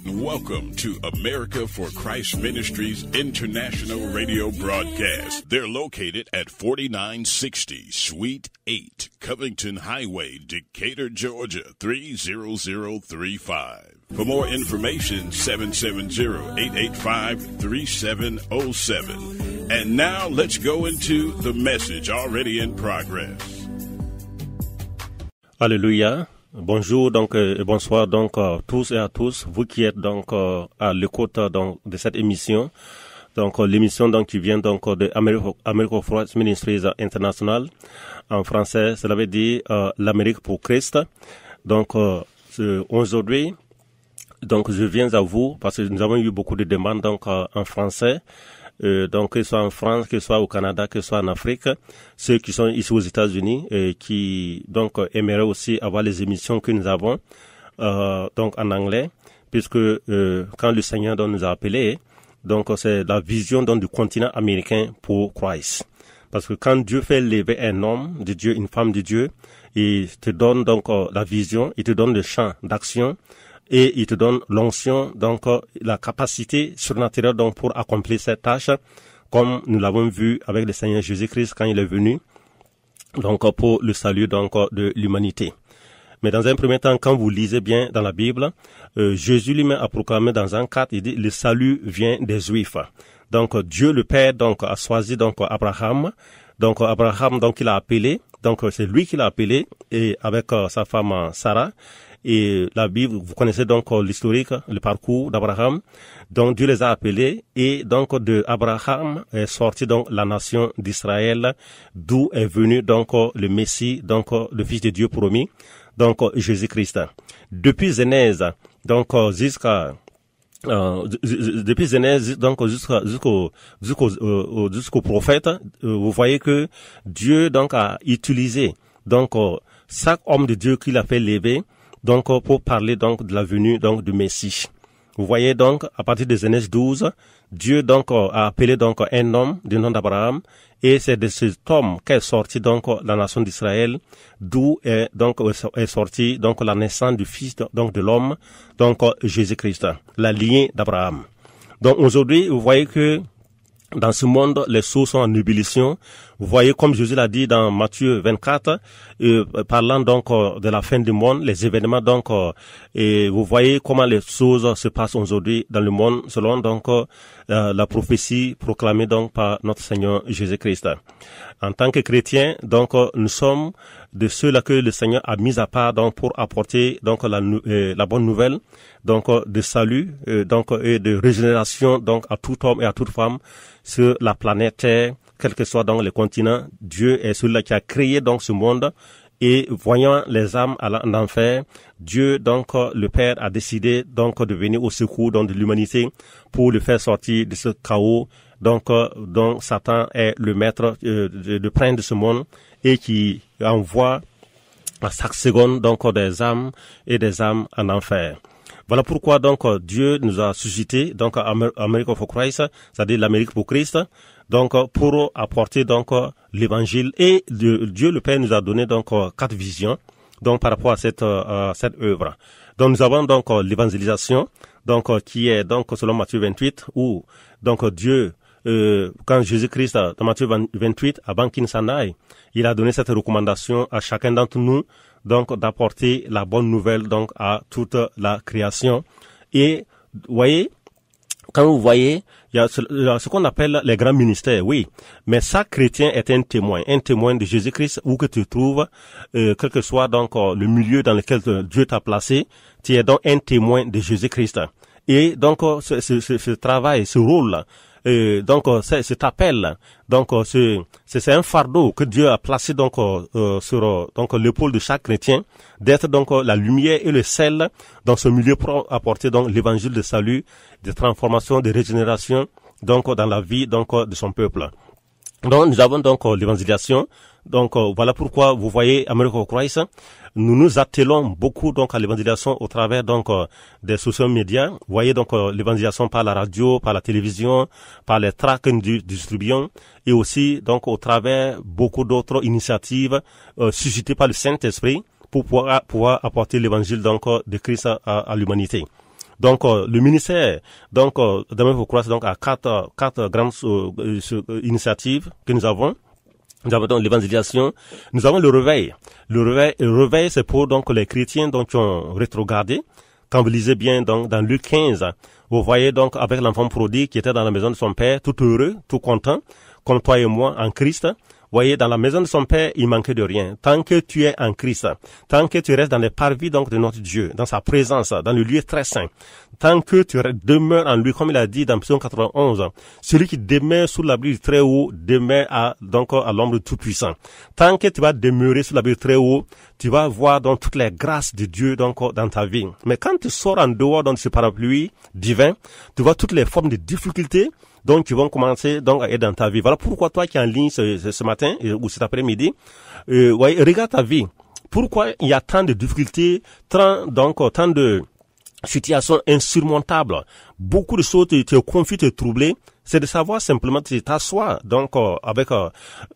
Welcome to America for Christ Ministries International Radio Broadcast. They're located at 4960 Suite 8, Covington Highway, Decatur, Georgia, 30035. For more information, 770-885-3707. And now let's go into the message already in progress. Alléluia. Bonjour donc et bonsoir donc tous et à tous, vous qui êtes donc à l'écoute donc de cette émission. Donc l'émission donc qui vient donc de America for Christ Ministries International. En français, cela veut dire l'Amérique pour Christ. Donc aujourd'hui, donc je viens à vous parce que nous avons eu beaucoup de demandes donc en français. Donc que ce soit en France, que ce soit au Canada, que ce soit en Afrique, ceux qui sont ici aux États-Unis qui donc aimeraient aussi avoir les émissions que nous avons donc en anglais, puisque quand le Seigneur donc nous a appelés, donc c'est la vision donc du continent américain pour Christ. Parce que quand Dieu fait lever un homme de Dieu, une femme de Dieu, il te donne donc la vision, il te donne le champ d'action. Et il te donne l'onction, donc la capacité surnaturelle donc pour accomplir cette tâche, comme nous l'avons vu avec le Seigneur Jésus-Christ quand il est venu, donc pour le salut donc de l'humanité. Mais dans un premier temps, quand vous lisez bien dans la Bible, Jésus lui-même a proclamé dans un 4, il dit le salut vient des Juifs. Donc Dieu le Père donc a choisi donc Abraham. Donc Abraham donc il a appelé, donc c'est lui qui l'a appelé et avec sa femme Sarah. Et la Bible, vous connaissez donc l'historique, le parcours d'Abraham. Donc Dieu les a appelés et donc de Abraham est sorti donc la nation d'Israël, d'où est venu donc le Messie, donc le Fils de Dieu promis, donc Jésus-Christ. Depuis Genèse, donc depuis Genèse donc jusqu'au prophète, vous voyez que Dieu donc a utilisé donc chaque homme de Dieu qu'il a fait lever donc pour parler donc de la venue donc du Messie. Vous voyez donc à partir de Genèse 12, Dieu donc a appelé donc un homme du nom d'Abraham et c'est de cet homme qu'est sorti donc la nation d'Israël, d'où est sorti donc la naissance du fils donc de l'homme, donc Jésus-Christ, la lignée d'Abraham. Donc aujourd'hui, vous voyez que dans ce monde, les choses sont en ébullition. Vous voyez, comme Jésus l'a dit dans Matthieu 24, parlant donc de la fin du monde, les événements donc, et vous voyez comment les choses se passent aujourd'hui dans le monde, selon donc la prophétie proclamée donc par notre Seigneur Jésus-Christ. En tant que chrétiens, donc nous sommes de ceux-là que le Seigneur a mis à part donc pour apporter donc la bonne nouvelle, donc de salut, donc et de régénération donc à tout homme et à toute femme sur la planète Terre, quel que soit donc le continent. Dieu est celui-là qui a créé donc ce monde et voyant les âmes en enfer, Dieu donc le Père a décidé donc de venir au secours donc de l'humanité pour le faire sortir de ce chaos donc dont Satan est le maître de prince de ce monde et qui envoie à chaque seconde donc des âmes et des âmes en enfer. Voilà pourquoi donc Dieu nous a suscité donc America for Christ, c'est-à-dire l'Amérique pour Christ, donc pour apporter donc l'évangile et Dieu le Père nous a donné donc 4 visions donc par rapport à cette œuvre. Donc nous avons donc l'évangélisation donc qui est donc selon Matthieu 28 où donc Dieu quand Jésus-Christ dans Matthieu 28 avant qu'il s'en aille, il a donné cette recommandation à chacun d'entre nous donc d'apporter la bonne nouvelle donc à toute la création. Et voyez, quand vous voyez, il y a ce qu'on appelle les grands ministères, oui, mais chaque chrétien est un témoin de Jésus-Christ où que tu te trouves, quel que soit donc le milieu dans lequel Dieu t'a placé, tu es donc un témoin de Jésus-Christ. Et donc ce travail, ce rôle-là, donc cet appel, donc c'est un fardeau que Dieu a placé donc sur donc l'épaule de chaque chrétien d'être donc la lumière et le sel dans ce milieu pour apporter donc l'évangile de salut, de transformation, de régénération donc dans la vie donc de son peuple. Donc nous avons donc l'évangélisation. Donc voilà pourquoi vous voyez America for Christ, nous nous attelons beaucoup donc à l'évangélisation au travers donc des social médias. Vous voyez donc l'évangélisation par la radio, par la télévision, par les tracts que nous distribuons et aussi donc au travers beaucoup d'autres initiatives suscitées par le Saint-Esprit pour pouvoir apporter l'évangile donc de Christ à l'humanité. Donc le ministère d'Amérique pour Christ donc a quatre grandes initiatives que nous avons. Nous avons donc l'évangélisation, nous avons le réveil. Le réveil, c'est pour donc les chrétiens donc qui ont rétrogradé. Quand vous lisez bien donc dans Luc 15, vous voyez donc avec l'enfant prodigue qui était dans la maison de son père, tout heureux, tout content, comme toi et moi en Christ. Vous voyez, dans la maison de son père, il manquait de rien. Tant que tu es en Christ, tant que tu restes dans les parvis donc de notre Dieu, dans sa présence, dans le lieu très saint, tant que tu demeures en lui, comme il a dit dans Psaume 91, celui qui demeure sous l'abri du Très-Haut demeure à l'ombre du Tout-Puissant. Tant que tu vas demeurer sous l'abri du Très-Haut, tu vas voir donc toutes les grâces de Dieu donc dans ta vie. Mais quand tu sors en dehors dans ce parapluie divin, tu vois toutes les formes de difficultés donc qui vont commencer donc à être dans ta vie. Voilà pourquoi toi qui es en ligne ce matin ou cet après-midi, regarde ta vie. Pourquoi il y a tant de difficultés, tant de situations insurmontables, beaucoup de choses te confient, te troubler. C'est de savoir simplement tu t'assois donc avec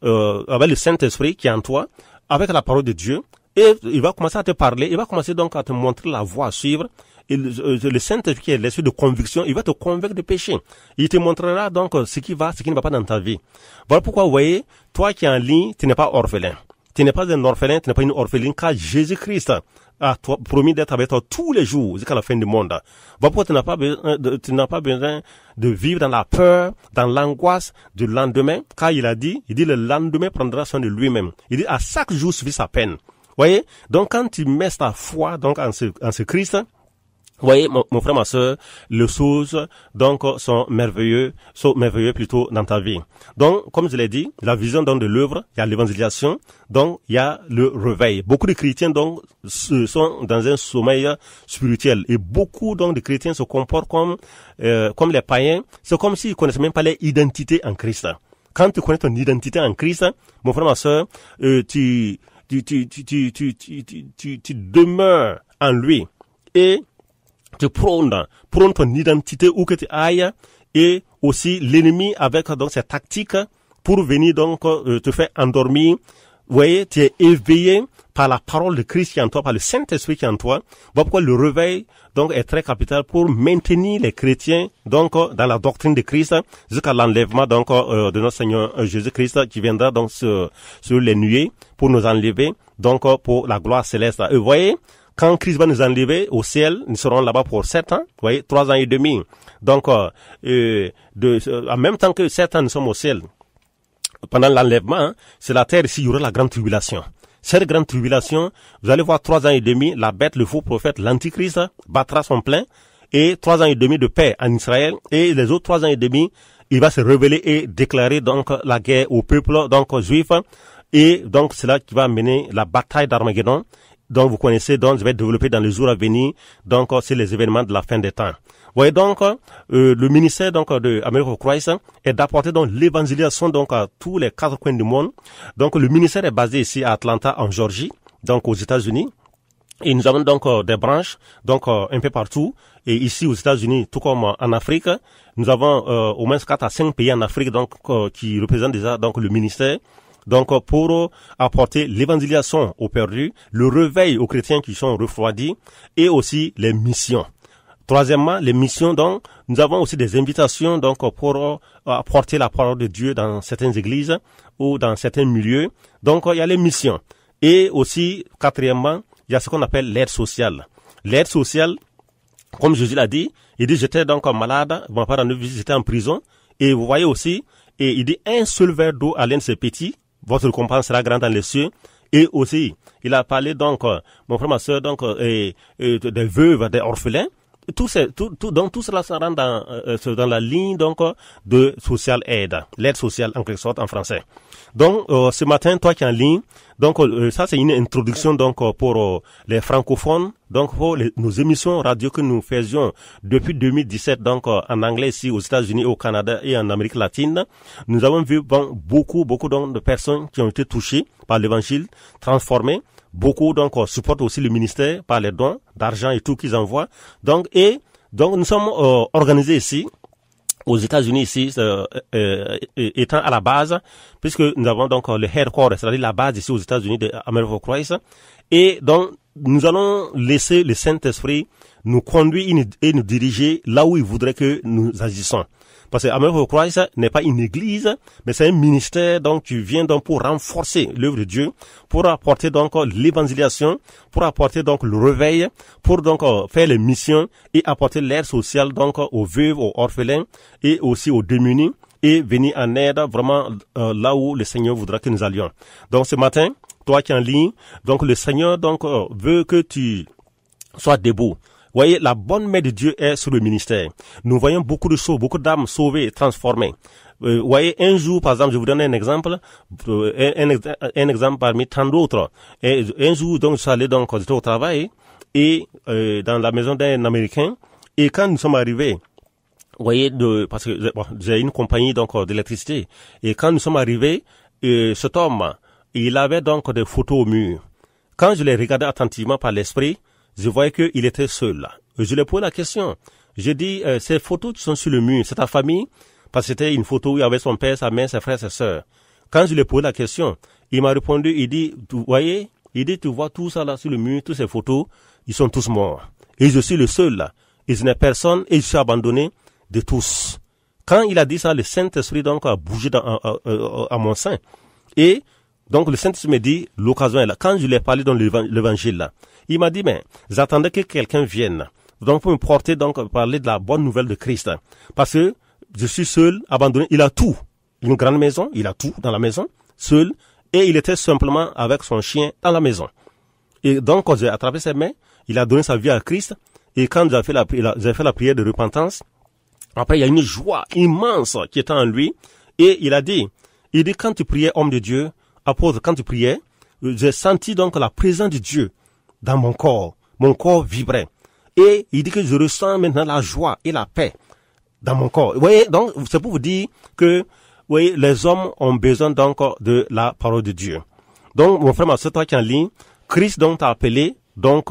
le Saint-Esprit qui est en toi, avec la parole de Dieu, et il va commencer à te parler, il va commencer donc à te montrer la voie à suivre. Et le Saint-Esprit qui est l'esprit de conviction, il va te convaincre de péché. Il te montrera donc ce qui ne va pas dans ta vie. Voilà pourquoi vous voyez, toi qui es en ligne, tu n'es pas orphelin. Tu n'es pas un orphelin, tu n'es pas une orpheline, car Jésus-Christ a promis d'être avec toi tous les jours jusqu'à la fin du monde. Voilà pourquoi tu n'as pas besoin de vivre dans la peur, dans l'angoisse du lendemain, car il dit le lendemain prendra soin de lui-même. Il dit à chaque jour suffit sa peine. Vous voyez, donc quand tu mets ta foi donc en ce Christ, vous voyez, mon frère, ma soeur, les choses, donc, sont merveilleux plutôt dans ta vie. Donc, comme je l'ai dit, la vision donc de l'œuvre, il y a l'évangélisation, donc, il y a le réveil. Beaucoup de chrétiens, donc, sont dans un sommeil spirituel. Et beaucoup, donc, de chrétiens se comportent comme les païens. C'est comme s'ils connaissaient même pas leur identité en Christ. Quand tu connais ton identité en Christ, mon frère, ma soeur, tu demeures en lui. Et, tu prônes ton identité où que tu ailles, et aussi l'ennemi avec donc ses tactiques pour venir donc te faire endormir. Vous voyez, tu es éveillé par la parole de Christ qui est en toi, par le Saint-Esprit qui est en toi. Voilà pourquoi le réveil donc est très capital pour maintenir les chrétiens donc dans la doctrine de Christ jusqu'à l'enlèvement donc de notre Seigneur Jésus-Christ qui viendra donc sur les nuées pour nous enlever donc pour la gloire céleste. Et vous voyez, quand Christ va nous enlever au ciel, nous serons là-bas pour 7 ans, vous voyez, 3 ans et demi. Donc, en même temps que 7 ans, nous sommes au ciel. Pendant l'enlèvement, c'est la terre ici, il y aura la grande tribulation. Cette grande tribulation, vous allez voir 3 ans et demi, la bête, le faux prophète, l'antichrist, battra son plein, et 3 ans et demi de paix en Israël, et les autres 3 ans et demi, il va se révéler et déclarer donc la guerre au peuple, donc juif, et donc c'est là qui va mener la bataille d'Armageddon. Donc, vous connaissez, donc, je vais développer dans les jours à venir, donc, c'est les événements de la fin des temps. Vous voyez, donc, le ministère, donc, de America for Christ est d'apporter, donc, l'évangélisation, donc, à tous les 4 coins du monde. Donc, le ministère est basé ici à Atlanta, en Georgie, donc, aux États-Unis. Et nous avons, donc, des branches, donc, un peu partout. Et ici, aux États-Unis, tout comme en Afrique, nous avons, au moins 4 à 5 pays en Afrique, donc, qui représentent déjà, donc, le ministère. Donc, pour apporter l'évangélisation aux perdus, le réveil aux chrétiens qui sont refroidis, et aussi les missions. Troisièmement, les missions, donc, nous avons aussi des invitations, donc, pour apporter la parole de Dieu dans certaines églises ou dans certains milieux. Donc, il y a les missions. Et aussi, quatrièmement, il y a ce qu'on appelle l'aide sociale. L'aide sociale, comme Jésus l'a dit, il dit, j'étais donc malade, mon père en visite, j'étais en prison, et vous voyez aussi, et il dit, un seul verre d'eau à l'un de ses petits, votre récompense sera grande dans les cieux. Et aussi, il a parlé donc, mon frère, ma soeur, donc, des veuves, des orphelins. Donc tout cela se rend dans la ligne donc de social aid, l'aide sociale en quelque sorte en français. Donc ce matin, toi qui es en ligne, donc ça c'est une introduction donc pour les francophones, donc pour nos émissions radio que nous faisions depuis 2017 donc en anglais ici aux États-Unis, au Canada et en Amérique latine. Nous avons vu beaucoup donc de personnes qui ont été touchées par l'évangile, transformées. Beaucoup donc supportent aussi le ministère par les dons d'argent et tout qu'ils envoient. Donc nous sommes organisés ici aux États-Unis ici, étant à la base, puisque nous avons donc le headquarter, c'est-à-dire la base ici aux États-Unis de America for Christ, et donc nous allons laisser le Saint-Esprit nous conduire et nous diriger là où il voudrait que nous agissons. Parce que America for Christ n'est pas une église, mais c'est un ministère, donc tu viens donc pour renforcer l'œuvre de Dieu, pour apporter donc l'évangélisation, pour apporter donc le réveil, pour donc faire les missions et apporter l'aide sociale donc aux veuves, aux orphelins et aussi aux démunis et venir en aide vraiment là où le Seigneur voudra que nous allions. Donc ce matin, toi qui es en ligne, donc le Seigneur donc veut que tu sois debout. Voyez, la bonne main de Dieu est sur le ministère. Nous voyons beaucoup de choses, beaucoup d'âmes sauvées et transformées. Voyez, un jour, par exemple, je vous donne un exemple, un exemple parmi tant d'autres. Un jour, donc, je suis allé donc, j'étais au travail, et dans la maison d'un Américain, et quand nous sommes arrivés, voyez, parce que j'ai une compagnie donc d'électricité, et quand nous sommes arrivés, cet homme, il avait donc des photos au mur. Quand je les regardais attentivement par l'esprit, je voyais qu'il était seul là. Je lui ai posé la question. J'ai dit, ces photos qui sont sur le mur, c'est ta famille? Parce que c'était une photo où il y avait son père, sa mère, ses frères, ses sœurs. Quand je lui ai posé la question, il m'a répondu, il dit, vous voyez, il dit, tu vois tout ça là sur le mur, toutes ces photos, ils sont tous morts. Et je suis le seul là. Et je n'ai personne et je suis abandonné de tous. Quand il a dit ça, le Saint-Esprit donc a bougé à mon sein. Et donc le Saint-Esprit me dit, l'occasion est là. Quand je lui ai parlé dans l'évangile là, il m'a dit, mais j'attendais que quelqu'un vienne. Donc, pour me porter, donc, parler de la bonne nouvelle de Christ. Parce que je suis seul, abandonné. Il a tout. Une grande maison. Il a tout dans la maison. Seul. Et il était simplement avec son chien dans la maison. Et donc, quand j'ai attrapé ses mains, il a donné sa vie à Christ. Et quand j'ai fait la prière de repentance, après, il y a une joie immense qui était en lui. Et il dit, quand tu priais, homme de Dieu, apôtre, quand tu priais, j'ai senti donc la présence de Dieu dans mon corps vibrait. Et il dit que je ressens maintenant la joie et la paix dans mon corps. Vous voyez, donc, c'est pour vous dire que, vous voyez, les hommes ont besoin donc de la parole de Dieu. Donc, mon frère, ma soeur, toi qui es en ligne, Christ donc t'a appelé, donc,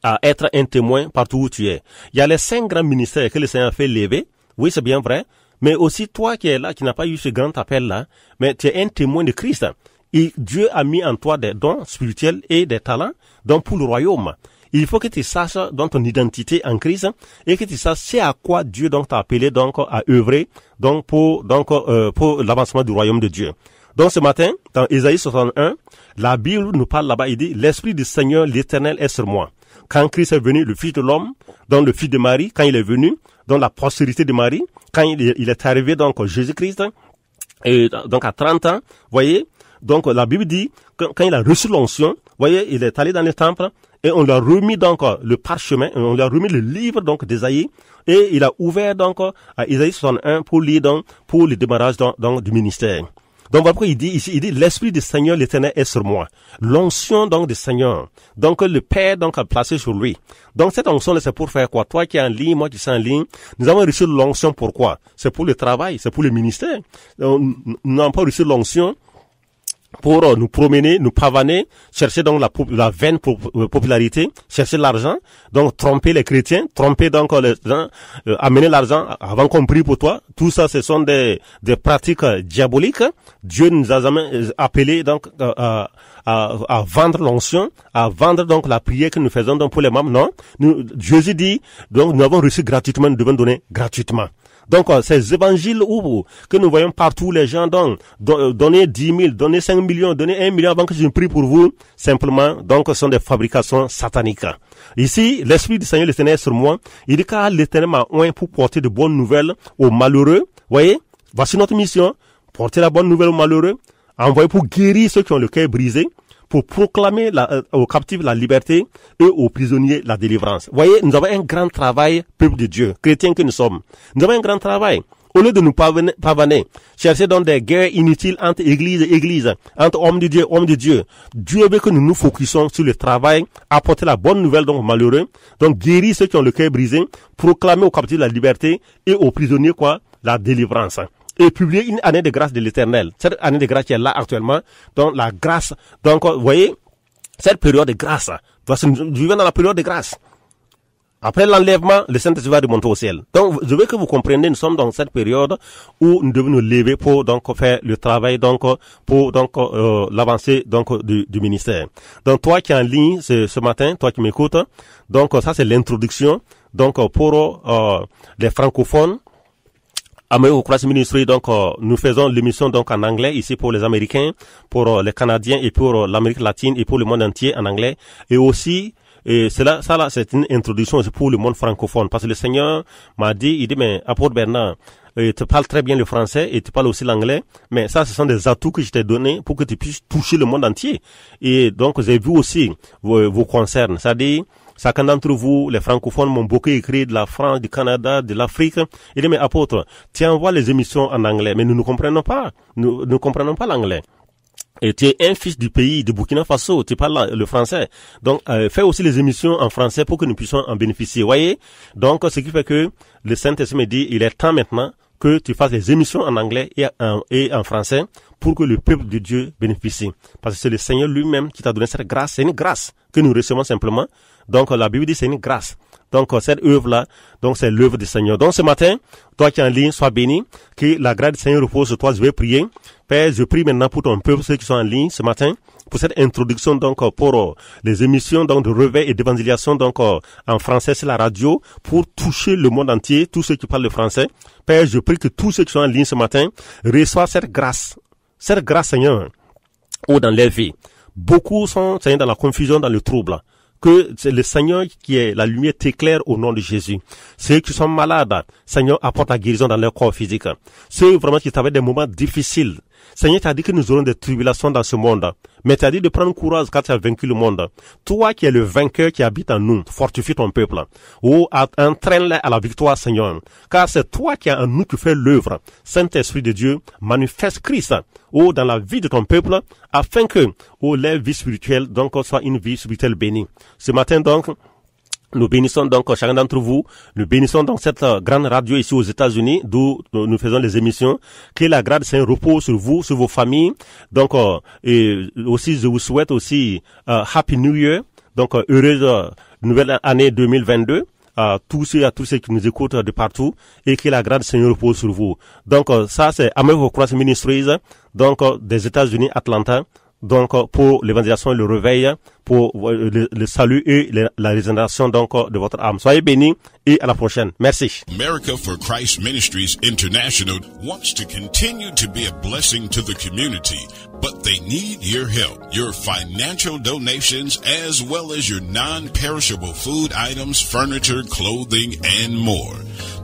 à être un témoin partout où tu es. Il y a les 5 grands ministères que le Seigneur a fait lever. Oui, c'est bien vrai. Mais aussi, toi qui es là, qui n'as pas eu ce grand appel-là, mais tu es un témoin de Christ. Et Dieu a mis en toi des dons spirituels et des talents, donc pour le royaume. Il faut que tu saches donc ton identité en Christ et que tu saches c'est à quoi Dieu donc t'a appelé donc à œuvrer donc pour l'avancement du royaume de Dieu. Donc ce matin, dans Ésaïe 61, la Bible nous parle là-bas, il dit, l'Esprit du Seigneur l'Éternel est sur moi. Quand Christ est venu, le Fils de l'homme, donc le Fils de Marie, quand il est venu, donc la postérité de Marie, quand il est arrivé donc Jésus-Christ, et donc à 30 ans, voyez, donc la Bible dit que quand il a reçu l'onction, voyez, il est allé dans le temple et on lui a remis donc le parchemin, on lui a remis le livre donc d'Ésaïe et il a ouvert donc à Ésaïe 61 pour lire donc pour le démarrage donc du ministère. Donc voilà pourquoi il dit ici, il dit l'Esprit du Seigneur l'Éternel est sur moi. L'onction donc du Seigneur, donc le Père donc a placé sur lui. Donc cette onction c'est pour faire quoi? Toi qui es en ligne, moi qui suis en ligne, nous avons reçu l'onction pourquoi? C'est pour le travail, c'est pour le ministère. Nous n'avons pas reçu l'onction pour nous promener, nous pavaner, chercher donc la vaine popularité, chercher l'argent, donc tromper les chrétiens, tromper donc les gens, amener l'argent avant qu'on prie pour toi. Tout ça, ce sont des pratiques diaboliques. Dieu nous a jamais appelés donc à vendre l'onction, à vendre donc la prière que nous faisons donc pour les membres. Non, Jésus dit donc nous avons reçu gratuitement, nous devons donner gratuitement. Donc, ces évangiles que nous voyons partout, les gens donnez 10 000, donnez 5 millions, donnez 1 million avant que je prie pour vous, simplement, donc, ce sont des fabrications sataniques. Ici, l'Esprit du Seigneur l'Éternel est sur moi. Il dit car l'Éternel m'a oint pour porter de bonnes nouvelles aux malheureux. Voyez, voici notre mission. Porter la bonne nouvelle aux malheureux, envoyer pour guérir ceux qui ont le cœur brisé, pour proclamer aux captifs la liberté et aux prisonniers la délivrance. Voyez, nous avons un grand travail, peuple de Dieu, chrétiens que nous sommes. Nous avons un grand travail. Au lieu de nous pavaner, chercher dans des guerres inutiles entre église et église, entre hommes de Dieu, Dieu veut que nous nous focusons sur le travail, apporter la bonne nouvelle donc aux malheureux, donc guérir ceux qui ont le cœur brisé, proclamer aux captifs la liberté et aux prisonniers la délivrance. Et publier une année de grâce de l'Éternel. Cette année de grâce qui est là actuellement, donc la grâce, donc vous voyez, cette période de grâce, nous vivons dans la période de grâce. Après l'enlèvement, le Saint-Esprit va remonter au ciel. Donc, je veux que vous compreniez, nous sommes dans cette période où nous devons nous lever pour donc faire le travail donc pour donc l'avancée donc du ministère. Donc, toi qui es en ligne ce matin, toi qui m'écoutes, donc ça c'est l'introduction. Donc, pour les francophones, America Christ Ministry, donc nous faisons l'émission donc en anglais ici pour les Américains, pour les Canadiens et pour l'Amérique latine et pour le monde entier en anglais, et aussi ça là c'est une introduction aussi pour le monde francophone, parce que le Seigneur m'a dit, il dit mais apôtre Bernard, tu parles très bien le français et tu parles aussi l'anglais, mais ça ce sont des atouts que je t'ai donnés pour que tu puisses toucher le monde entier. Et donc j'ai vu aussi vos concerns, c'est-à-dire chacun d'entre vous, les francophones m'ont beaucoup écrit de la France, du Canada, de l'Afrique. Il dit mais apôtre, tu envoies les émissions en anglais, mais nous ne comprenons pas, nous ne comprenons pas l'anglais. Et tu es un fils du pays de Burkina Faso, tu parles le français. Donc, fais aussi les émissions en français pour que nous puissions en bénéficier. Vous voyez? Donc, ce qui fait que le Saint-Esprit me dit, il est temps maintenant que tu fasses les émissions en anglais et en français pour que le peuple de Dieu bénéficie. Parce que c'est le Seigneur lui-même qui t'a donné cette grâce. C'est une grâce que nous recevons simplement. Donc, la Bible dit c'est une grâce. Donc, cette œuvre-là, donc c'est l'œuvre du Seigneur. Donc, ce matin, toi qui es en ligne, sois béni, que la grâce du Seigneur repose sur toi. Je vais prier. Père, je prie maintenant pour ton peuple, ceux qui sont en ligne ce matin, pour cette introduction, donc, pour les émissions, donc, de réveil et d'évangélisation, donc, en français, c'est la radio, pour toucher le monde entier, tous ceux qui parlent le français. Père, je prie que tous ceux qui sont en ligne ce matin reçoivent cette grâce, Seigneur, dans leur vie. Beaucoup sont, Seigneur, dans la confusion, dans le trouble. Que c'est le Seigneur qui est la lumière t'éclaire au nom de Jésus. Ceux qui sont malades, Seigneur, apporte la guérison dans leur corps physique. Ceux vraiment qui travaillent des moments difficiles. Seigneur, tu as dit que nous aurons des tribulations dans ce monde. Mais tu as dit de prendre courage quand tu as vaincu le monde. Toi qui es le vainqueur qui habite en nous, fortifie ton peuple. Oh, entraîne-les à la victoire, Seigneur. Car c'est toi qui es en nous qui fais l'œuvre. Saint-Esprit de Dieu, manifeste Christ, oh, dans la vie de ton peuple, afin que, oh, leur vie spirituelle, donc, soit une vie spirituelle bénie. Ce matin, donc, nous bénissons donc chacun d'entre vous. Nous bénissons donc cette grande radio ici aux États-Unis, d'où nous faisons les émissions. Que la grâce du Seigneur repose sur vous, sur vos familles. Donc, et aussi, je vous souhaite aussi Happy New Year. Donc, heureuse nouvelle année 2022. À tous ceux qui nous écoutent de partout, et que la grâce du Seigneur repose sur vous. Donc, ça, c'est America Christ Ministries, donc, des États-Unis, Atlanta. Donc, pour l'évangélisation et le réveil, pour le salut et la régénération donc de votre âme. Soyez bénis et à la prochaine. Merci. America for Christ Ministries International wants to continue to be a blessing to the community, but they need your help. Your financial donations as well as your non-perishable food items, furniture, clothing, and more.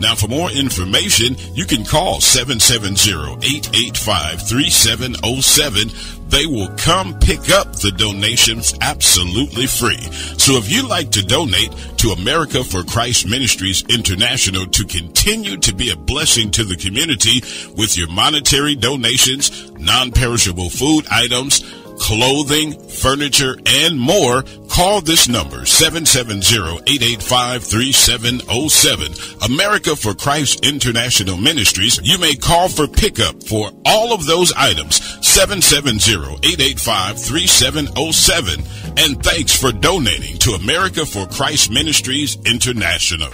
Now, for more information, you can call 770-885-3707. They will come pick up the donations absolutely free. So if you'd like to donate to America for Christ Ministries International to continue to be a blessing to the community with your monetary donations, non-perishable food items, clothing, furniture, and more, call this number, 770-885-3707. America for Christ International Ministries. You may call for pickup for all of those items, 770-885-3707. And thanks for donating to America for Christ Ministries International.